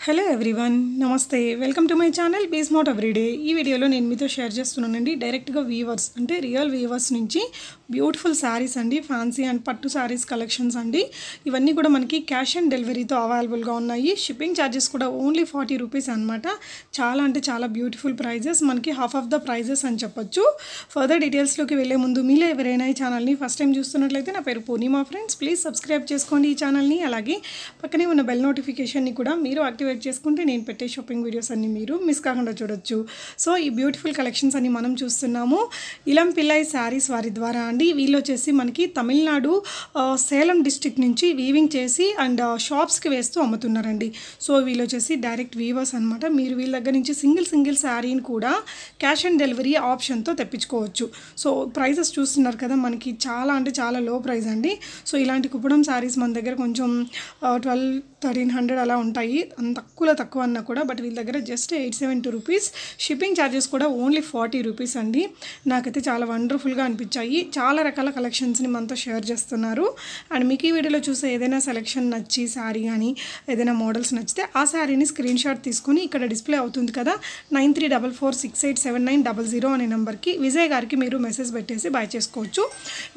Hello everyone, namaste. Welcome to my channel be smart everyday. ఈ వీడియోలో నేను మీతో షేర్ చేస్తున్నానండి డైరెక్ట్గా వీవర్స్ అంటే రియల్ వీవర్స్ నుంచి బ్యూటిఫుల్ శారీస్ అండి, ఫ్యాన్సీ అండ్ పట్టు శారీస్ కలెక్షన్స్ అండి. ఇవన్నీ కూడా మనకి క్యాష్ ఆన్ డెలివరీతో అవైలబుల్గా ఉన్నాయి. షిప్పింగ్ ఛార్జెస్ కూడా ఓన్లీ 40 రూపీస్ అనమాట. చాలా అంటే చాలా బ్యూటిఫుల్ ప్రైజెస్, మనకి హాఫ్ ఆఫ్ ద ప్రైజెస్ అని చెప్పొచ్చు. ఫర్దర్ డీటెయిల్స్లోకి వెళ్ళే ముందు మీలో ఎవరైనా ఈ ఛానల్ని ఫస్ట్ టైం చూస్తున్నట్లయితే నా పేరు పూర్ణిమ ఫ్రెండ్స్, ప్లీజ్ సబ్స్క్రైబ్ చేసుకోండి ఈ ఛానల్ని. అలాగే పక్కనే ఉన్న బెల్ నోటిఫికేషన్ని కూడా మీరు యాక్టివేట్ చేసుకుంటే నేను పెట్టే షాపింగ్ వీడియోస్ అన్ని మీరు మిస్ కాకుండా చూడొచ్చు. సో ఈ బ్యూటిఫుల్ కలెక్షన్స్ అన్ని మనం చూస్తున్నాము ఇలం పిల్లై శారీస్ వారి ద్వారా అండి. వీళ్ళు వచ్చేసి మనకి తమిళనాడు సేలం డిస్ట్రిక్ట్ నుంచి వీవింగ్ చేసి అండ్ షాప్స్కి వేస్తూ అమ్ముతున్నారండి. సో వీళ్ళు వచ్చేసి డైరెక్ట్ వీవర్స్ అనమాట. మీరు వీళ్ళ దగ్గర నుంచి సింగిల్ శారీని కూడా క్యాష్ ఆన్ డెలివరీ ఆప్షన్తో తెప్పించుకోవచ్చు. సో ప్రైజెస్ చూస్తున్నారు కదా, మనకి చాలా అంటే చాలా లో ప్రైస్ అండి. సో ఇలాంటి కుప్పడం శారీస్ మన దగ్గర కొంచెం 1200-1300 అలా ఉంటాయి, అంత తక్కువ అన్నా కూడా. బట్ వీళ్ళ దగ్గర జస్ట్ 872 రూపీస్. షిప్పింగ్ ఛార్జెస్ కూడా ఓన్లీ 40 రూపీస్ అండి. నాకైతే చాలా వండర్ఫుల్గా అనిపించాయి. చాలా రకాల కలెక్షన్స్ని మనతో షేర్ చేస్తున్నారు. అండ్ మీకు ఈ వీడియోలో చూసే ఏదైనా సెలెక్షన్ నచ్చి శారీ కానీ ఏదైనా మోడల్స్ నచ్చితే ఆ శారీని స్క్రీన్ షాట్ తీసుకొని ఇక్కడ డిస్ప్లే అవుతుంది కదా 9344687900 అనే నెంబర్కి విజయ్ గారికి మీరు మెసేజ్ పెట్టేసి బై చేసుకోవచ్చు.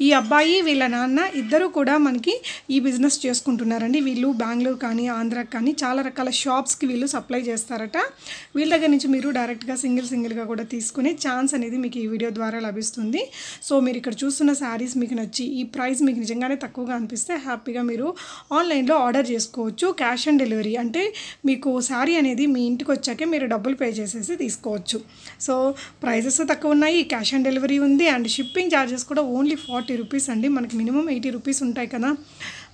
ఈ అబ్బాయి వీళ్ళ నాన్న ఇద్దరు కూడా మనకి ఈ బిజినెస్ చేసుకుంటున్నారండి. వీళ్ళు బెంగళూరు కానీ ఆంధ్రాకి కానీ చాలా రకాల షాప్స్కి వీళ్ళు సప్లై చేస్తారట. వీళ్ళ దగ్గర నుంచి మీరు డైరెక్ట్గా సింగిల్గా కూడా తీసుకునే ఛాన్స్ అనేది మీకు ఈ వీడియో ద్వారా లభిస్తుంది. సో మీరు ఇక్కడ చూస్తున్న శారీస్ మీకు నచ్చి ఈ ప్రైస్ మీకు నిజంగానే తక్కువగా అనిపిస్తే హ్యాపీగా మీరు ఆన్లైన్లో ఆర్డర్ చేసుకోవచ్చు. క్యాష్ ఆన్ డెలివరీ అంటే మీకు శారీ అనేది మీ ఇంటికి వచ్చాకే మీరు డబ్బులు పే చేసేసి తీసుకోవచ్చు. సో ప్రైజెస్ తక్కువ ఉన్నాయి, క్యాష్ ఆన్ డెలివరీ ఉంది అండ్ షిప్పింగ్ ఛార్జెస్ కూడా ఓన్లీ 40 రూపీస్ అండి. మనకి మినిమం 80 రూపీస్ ఉంటాయి కదా,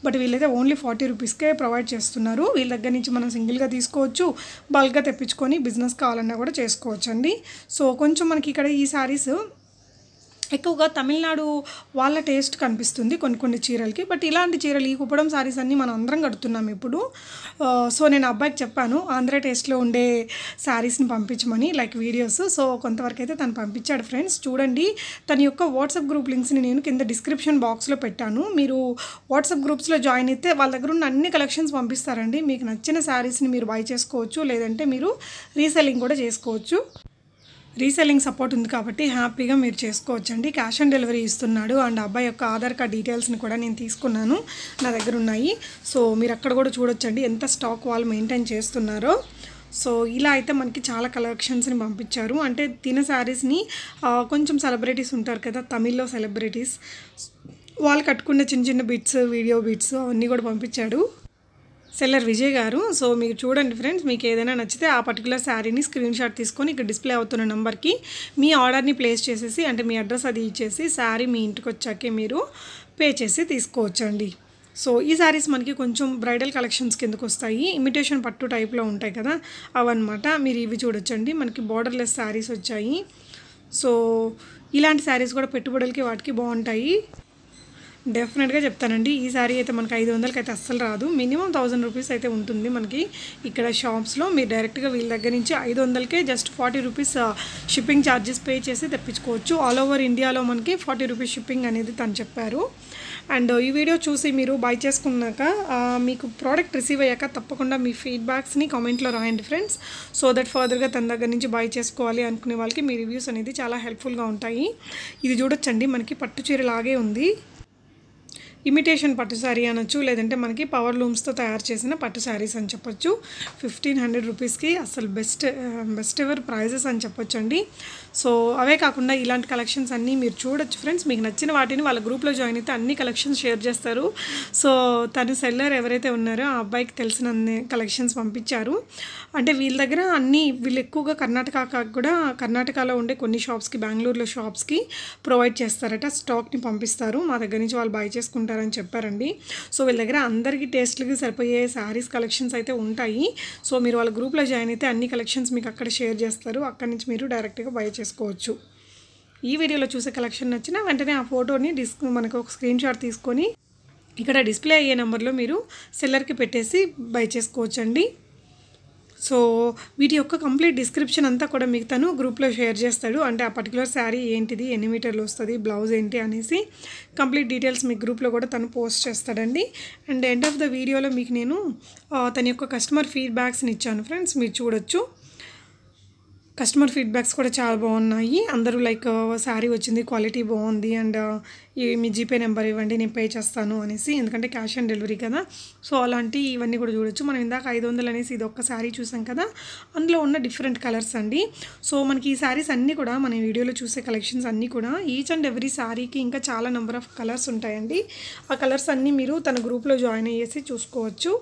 బట్ వీళ్ళైతే ఓన్లీ 40 రూపీస్కే ప్రొవైడ్ చేస్తున్నారు. వీళ్ళ దగ్గర నుంచి మనం సింగిల్గా తీసుకోవచ్చు, బల్క్గా తెప్పించుకొని బిజినెస్ కావాలన్నా కూడా చేసుకోవచ్చు అండి. సో కొంచెం మనకి ఇక్కడ ఈ శారీస్ ఎక్కువగా తమిళనాడు వాళ్ళ టేస్ట్ కనిపిస్తుంది కొన్ని చీరలకి. బట్ ఇలాంటి చీరలు ఈ కుప్పడం శారీస్ అన్నీ మనం అందరం కడుతున్నాం ఇప్పుడు. సో నేను అబ్బాయికి చెప్పాను ఆంధ్ర టేస్ట్లో ఉండే శారీస్ని పంపించమని, లైక్ వీడియోస్. సో కొంతవరకు అయితే తను పంపించాడు ఫ్రెండ్స్. చూడండి, తన యొక్క వాట్సాప్ గ్రూప్ లింక్స్ని నేను కింద డిస్క్రిప్షన్ బాక్స్లో పెట్టాను. మీరు వాట్సాప్ గ్రూప్స్లో జాయిన్ అయితే వాళ్ళ దగ్గర ఉన్న అన్ని కలెక్షన్స్ పంపిస్తారండి. మీకు నచ్చిన శారీస్ని మీరు బై చేసుకోవచ్చు, లేదంటే మీరు రీసెల్లింగ్ కూడా చేసుకోవచ్చు. రీసెల్లింగ్ సపోర్ట్ ఉంది కాబట్టి హ్యాపీగా మీరు చేసుకోవచ్చండి. క్యాష్ ఆన్ డెలివరీ ఇస్తున్నాడు అండ్ అబ్బాయి యొక్క ఆధార్ కార్డ్ డీటెయిల్స్ని కూడా నేను తీసుకున్నాను, నా దగ్గర ఉన్నాయి. సో మీరు అక్కడ కూడా చూడొచ్చండి ఎంత స్టాక్ వాళ్ళు మెయింటైన్ చేస్తున్నారో. సో ఇలా అయితే మనకి చాలా కలెక్షన్స్ని పంపించారు. అంటే తిన శారీస్ని కొంచెం సెలబ్రిటీస్ ఉంటారు కదా తమిళ్లో సెలబ్రిటీస్, వాళ్ళు కట్టుకున్న చిన్న బిట్స్, వీడియో బిట్స్ అవన్నీ కూడా పంపించాడు సెల్లర్ విజయ్ గారు. సో మీరు చూడండి ఫ్రెండ్స్, మీకు ఏదైనా నచ్చితే ఆ పర్టికులర్ శారీని స్క్రీన్ షాట్ తీసుకొని ఇక్కడ డిస్ప్లే అవుతున్న నెంబర్కి మీ ఆర్డర్ని ప్లేస్ చేసేసి అంటే మీ అడ్రస్ అది ఇచ్చేసి శారీ మీ ఇంటికి వచ్చాకే మీరు పే చేసి తీసుకోవచ్చండి. సో ఈ శారీస్ మనకి కొంచెం బ్రైడల్ కలెక్షన్స్ కిందకు వస్తాయి. ఇమిటేషన్ పట్టు టైప్లో ఉంటాయి కదా అవన్నమాట. మీరు ఇవి చూడొచ్చండి, మనకి బార్డర్లెస్ శారీస్ వచ్చాయి. సో ఇలాంటి శారీస్ కూడా పెట్టుబడులకి వాటికి బాగుంటాయి. డెఫినెట్గా చెప్తానండి, ఈ శారీ అయితే మనకి 500కి అయితే అస్సలు రాదు. మినిమం 1000 రూపీస్ అయితే ఉంటుంది మనకి ఇక్కడ షాప్స్లో. మీరు డైరెక్ట్గా వీళ్ళ దగ్గర నుంచి 500కే just 40 rupees shipping charges pay చేసి తెప్పించుకోవచ్చు. ఆల్ ఓవర్ ఇండియాలో మనకి 40 రూపీస్ షిప్పింగ్ అనేది తను చెప్పారు. అండ్ ఈ వీడియో చూసి మీరు బై చేసుకున్నాక మీకు ప్రోడక్ట్ రిసీవ్ అయ్యాక తప్పకుండా మీ ఫీడ్బ్యాక్స్ని కామెంట్లో రాయండి ఫ్రెండ్స్. సో దట్ ఫర్దర్గా తన దగ్గర నుంచి బై చేసుకోవాలి అనుకునే వాళ్ళకి మీ రివ్యూస్ అనేది చాలా హెల్ప్ఫుల్గా ఉంటాయి. ఇది చూడొచ్చండి, మనకి పట్టు చీర లాగే ఉంది. ఇమిటేషన్ పట్టు శారీ అనొచ్చు, లేదంటే మనకి పవర్ లూమ్స్తో తయారు చేసిన పట్టు శారీస్ అని చెప్పొచ్చు. 1500 రూపీస్కి అసలు బెస్ట్ ఎవర్ ప్రైజెస్ అని చెప్పొచ్చు అండి. సో అవే కాకుండా ఇలాంటి కలెక్షన్స్ అన్నీ మీరు చూడొచ్చు ఫ్రెండ్స్. మీకు నచ్చిన వాటిని వాళ్ళ గ్రూప్లో జాయిన్ అయితే అన్ని కలెక్షన్స్ షేర్ చేస్తారు. సో తను సెల్లర్ ఎవరైతే ఉన్నారో ఆ అబ్బాయికి తెలిసిన అన్ని కలెక్షన్స్ పంపించారు. అంటే వీళ్ళ దగ్గర వీళ్ళు ఎక్కువగా కర్ణాటకలో ఉండే కొన్ని షాప్స్కి, బెంగళూరులో షాప్స్కి ప్రొవైడ్ చేస్తారట, స్టాక్ని పంపిస్తారు. మా దగ్గర నుంచి వాళ్ళు బై చేసుకుంటారు అని చెప్పారండి. సో వీళ్ళ దగ్గర అందరికీ టేస్ట్లకి సరిపోయే శారీస్ కలెక్షన్స్ అయితే ఉంటాయి. సో మీరు వాళ్ళ గ్రూప్లో జాయిన్ అయితే అన్ని కలెక్షన్స్ మీకు అక్కడ షేర్ చేస్తారు, అక్కడి నుంచి మీరు డైరెక్ట్గా బై చేసుకోవచ్చు. ఈ వీడియోలో చూసే కలెక్షన్ నచ్చినా వెంటనే ఆ ఫోటోని మనకు ఒక స్క్రీన్ షాట్ తీసుకొని ఇక్కడ డిస్ప్లే అయ్యే నెంబర్లో మీరు సెల్లర్కి పెట్టేసి బై చేసుకోవచ్చండి. సో వీటి యొక్క కంప్లీట్ డిస్క్రిప్షన్ అంతా కూడా మీకు తను గ్రూప్లో షేర్ చేస్తాడు. అంటే ఆ పర్టికులర్ శారీ ఏంటిది, ఎన్ని మీటర్లు వస్తుంది, బ్లౌజ్ ఏంటి అనేసి కంప్లీట్ డీటెయిల్స్ మీ గ్రూప్లో కూడా తను పోస్ట్ చేస్తాడండి. అండ్ ఎండ్ ఆఫ్ ద వీడియోలో మీకు నేను తన యొక్క కస్టమర్ ఫీడ్బ్యాక్స్ని ఇచ్చాను ఫ్రెండ్స్, మీరు చూడొచ్చు. కస్టమర్ ఫీడ్బ్యాక్స్ కూడా చాలా బాగున్నాయి. అందరూ లైక్ శారీ వచ్చింది, క్వాలిటీ బాగుంది, అండ్ మీ జీపే నెంబర్ ఇవ్వండి నేను పే చేస్తాను అనేసి, ఎందుకంటే క్యాష్ ఆన్ డెలివరీ కదా. సో అలాంటి ఇవన్నీ కూడా చూడొచ్చు. మనం ఇందాక 500 అనేసి ఇది ఒక్క శారీ చూసాం కదా, అందులో ఉన్న డిఫరెంట్ కలర్స్ అండి. సో మనకి ఈ శారీస్ అన్నీ కూడా మన వీడియోలో చూసే కలెక్షన్స్ అన్నీ కూడా ఈచ్ అండ్ ఎవ్రీ శారీకి ఇంకా చాలా నెంబర్ ఆఫ్ కలర్స్ ఉంటాయండి. ఆ కలర్స్ అన్నీ మీరు తన గ్రూప్లో జాయిన్ అయ్యేసి చూసుకోవచ్చు.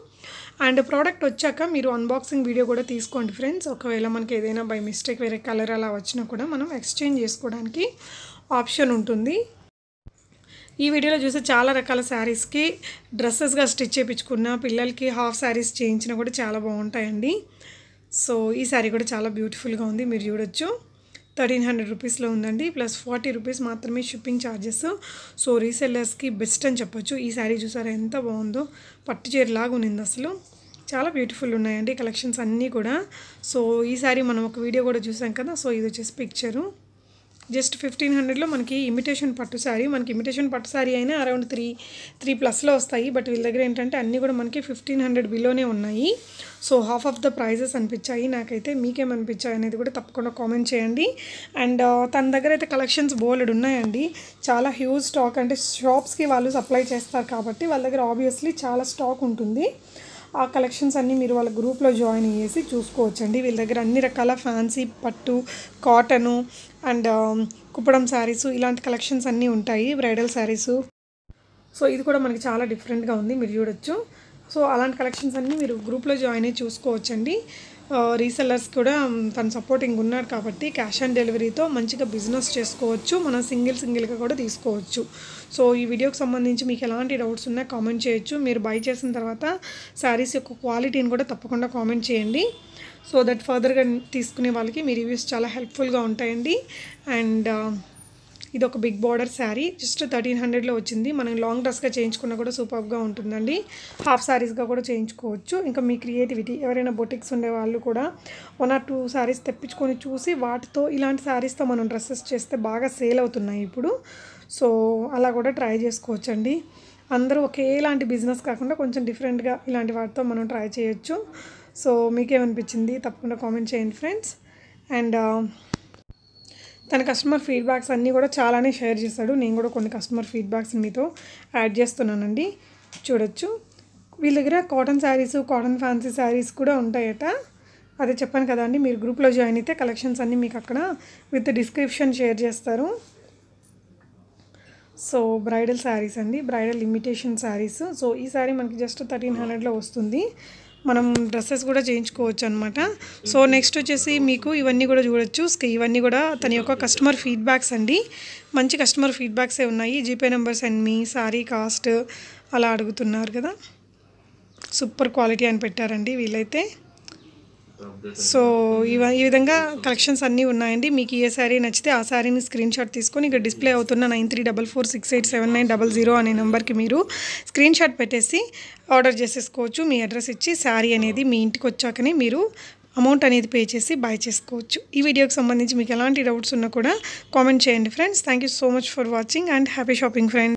అండ్ ప్రోడక్ట్ వచ్చాక మీరు అన్బాక్సింగ్ వీడియో కూడా తీసుకోండి ఫ్రెండ్స్. ఒకవేళ మనకి ఏదైనా బై మిస్టేక్ వేరే కలర్ అలా వచ్చినా కూడా మనం ఎక్స్చేంజ్ చేసుకోవడానికి ఆప్షన్ ఉంటుంది. ఈ వీడియోలో చూసే చాలా రకాల శారీస్కి డ్రెస్సెస్గా స్టిచ్ చేయించుకున్న, పిల్లలకి హాఫ్ శారీస్ చేయించినా కూడా చాలా బాగుంటాయండి. సో ఈ శారీ కూడా చాలా బ్యూటిఫుల్గా ఉంది, మీరు చూడొచ్చు. 1300 రూపీస్లో ఉందండి, ప్లస్ 40 రూపీస్ మాత్రమే షిప్పింగ్ ఛార్జెస్. సో రీసెల్లర్స్కి బెస్ట్ అని చెప్పొచ్చు. ఈ శారీ చూసారా ఎంత బాగుందో, పట్టు చీరలాగా ఉన్నింది అసలు. చాలా బ్యూటిఫుల్ ఉన్నాయండి కలెక్షన్స్ అన్నీ కూడా. సో ఈ శారీ మనం ఒక వీడియో కూడా చూసాం కదా. సో ఇది వచ్చేసి పిక్చరు. జస్ట్ 1500లో మనకి ఇమిటేషన్ పట్టు శారీ. మనకి ఇమిటేషన్ పట్టు శారీ అయినా అరౌండ్ 3+ వస్తాయి. బట్ వీళ్ళ దగ్గర ఏంటంటే అన్నీ కూడా మనకి 1500 బిలోనే ఉన్నాయి. So half of the prices అనిపించాయి నాకైతే. మీకేమనిపించాయి అనేది కూడా తప్పకుండా కామెంట్ చేయండి. అండ్ తన దగ్గర అయితే కలెక్షన్స్ బోలెడు ఉన్నాయండి, చాలా హ్యూజ్ స్టాక్. అంటే షాప్స్కి వాళ్ళు సప్లై చేస్తారు కాబట్టి వాళ్ళ దగ్గర ఆబ్వియస్లీ చాలా స్టాక్ ఉంటుంది. ఆ కలెక్షన్స్ అన్నీ మీరు వాళ్ళ గ్రూప్లో జాయిన్ అయ్యేసి చూసుకోవచ్చండి. వీళ్ళ దగ్గర అన్ని రకాల ఫ్యాన్సీ పట్టు, కాటను అండ్ కుప్పడం శారీసు ఇలాంటి కలెక్షన్స్ అన్నీ ఉంటాయి, బ్రైడల్ శారీసు. సో ఇది కూడా మనకి చాలా డిఫరెంట్గా ఉంది, మీరు చూడొచ్చు. సో అలాంటి కలెక్షన్స్ అన్నీ మీరు గ్రూప్లో జాయిన్ అయ్యి చూసుకోవచ్చండి. రీసెల్లర్స్ కూడా తను సపోర్టింగ్ ఉన్నారు కాబట్టి క్యాష్ ఆన్ డెలివరీతో మంచిగా బిజినెస్ చేసుకోవచ్చు. మనం సింగిల్గా కూడా తీసుకోవచ్చు. సో ఈ వీడియోకి సంబంధించి మీకు ఎలాంటి డౌట్స్ ఉన్నా కామెంట్ చేయొచ్చు. మీరు బై చేసిన తర్వాత శారీస్ యొక్క క్వాలిటీని కూడా తప్పకుండా కామెంట్ చేయండి. సో దట్ ఫర్దర్గా తీసుకునే వాళ్ళకి మీ రివ్యూస్ చాలా హెల్ప్ఫుల్గా ఉంటాయండి. అండ్ ఇది ఒక బిగ్ బార్డర్ శారీ, జస్ట్ 1300లో వచ్చింది. మనం లాంగ్ డ్రెస్గా చేయించుకున్నా కూడా సూపర్గా ఉంటుందండి. హాఫ్ శారీస్గా కూడా చేయించుకోవచ్చు. ఇంకా మీ క్రియేటివిటీ, ఎవరైనా బొటిక్స్ ఉండే వాళ్ళు కూడా 1 or 2 శారీస్ తెప్పించుకొని చూసి వాటితో ఇలాంటి శారీస్తో మనం డ్రెస్సెస్ చేస్తే బాగా సేల్ అవుతున్నాయి ఇప్పుడు. సో అలా కూడా ట్రై చేసుకోవచ్చండి. అందరూ ఒకేలాంటి బిజినెస్ కాకుండా కొంచెం డిఫరెంట్గా ఇలాంటి వాటితో మనం ట్రై చేయొచ్చు. సో మీకేమనిపించింది తప్పకుండా కామెంట్ చేయండి ఫ్రెండ్స్. అండ్ తన కస్టమర్ ఫీడ్బ్యాక్స్ అన్నీ కూడా చాలానే షేర్ చేశాడు. నేను కూడా కొన్ని కస్టమర్ ఫీడ్బ్యాక్స్ మీతో యాడ్ చేస్తున్నానండి, చూడొచ్చు. వీళ్ళ దగ్గర cotton saris, cotton fancy saris కూడా ఉంటాయట. అదే చెప్పాను కదా అండి, మీరు గ్రూప్లో జాయిన్ అయితే కలెక్షన్స్ అన్నీ మీకు అక్కడ విత్ డిస్క్రిప్షన్ షేర్ చేస్తారు. సో బ్రైడల్ శారీస్ అండి, బ్రైడల్ ఇమిటేషన్ శారీస్. సో ఈ శారీ మనకి జస్ట్ 1300లో వస్తుంది. మనం డ్రెస్సెస్ కూడా చేయించుకోవచ్చు అనమాట. సో నెక్స్ట్ వచ్చేసి మీకు ఇవన్నీ కూడా చూడొచ్చు. ఇవన్నీ కూడా తన యొక్క కస్టమర్ ఫీడ్బ్యాక్స్ అండి, మంచి కస్టమర్ ఫీడ్బ్యాక్సే ఉన్నాయి. GPay numbers and me sari cost అలా అడుగుతున్నారు కదా. సూపర్ క్వాలిటీ అని పెట్టారండి వీళ్ళైతే. సో ఈ విధంగా కలెక్షన్స్ అన్నీ ఉన్నాయండి. మీకు ఏ శారీ నచ్చితే ఆ శారీని స్క్రీన్ షాట్ తీసుకొని ఇక్కడ డిస్ప్లే అవుతున్న 9344687900 అనే నెంబర్కి మీరు స్క్రీన్ షాట్ పెట్టేసి ఆర్డర్ చేసేసుకోవచ్చు. మీ అడ్రస్ ఇచ్చి శారీ అనేది మీ ఇంటికి వచ్చాకనే మీరు అమౌంట్ అనేది పే చేసి బై చేసుకోవచ్చు. ఈ వీడియోకి సంబంధించి మీకు ఎలాంటి డౌట్స్ ఉన్నా కూడా కామెంట్ చేయండి friends. Thank you so much for watching and happy shopping friends.